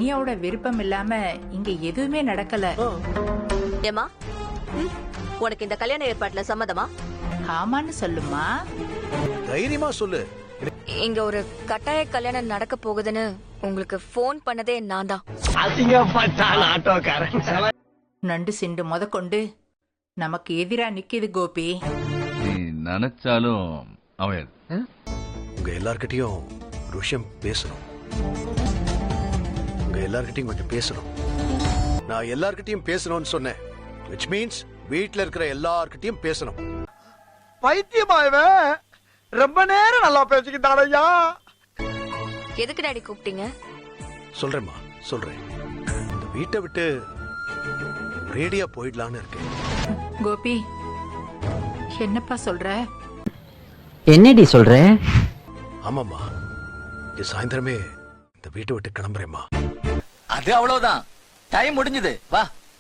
இனியாவோட விருப்பம் இல்லாம இங்க எதுவுமே நடக்கல. ஏமா, உனக்கு இந்த கல்யாண ஏற்பாட்டுல சம்மதமா? ஆமான்னு சொல்லுமா. தைரியமா சொல்லு. இங்க ஒரு கட்டாய கல்யாணம் நடக்க போகுதுன்னு உங்களுக்கு போன் பண்ணதே நான் தான். நண்டு சிண்டு முத கொண்டு நமக்கு எதிரா நிக்கிது கோபி. நீ நினைச்சாலும் அவன் உங்க எல்லார்கிட்டயும் ஒரு விஷயம் பேசணும். உங்க எல்லார்கிட்டயும் கொஞ்சம் பேசணும். நான் எல்லார்கிட்டயும் பேசணும்னு சொன்னேன். which means வீட்ல இருக்கிற எல்லார்கிட்டயும் பேசணும். பைத்தியமாயவே ரொம்ப நேரம் நல்லா பேசிக்கிட்டாரையா. எதுக்கு டாடி கூப்பிட்டீங்க? சொல்றேம்மா, சொல்றேன். இந்த வீட்டை விட்டு ரேடியா போயிடலான்னு இருக்கேன். கோபி, என்னப்பா சொல்ற? என்னடி சொல்ற? ஆமாம்மா, இது சாயந்தரமே இந்த வீட்டை விட்டு கிளம்புறேம்மா. அது அவ்வளவுதான், டைம் முடிஞ்சது, வா.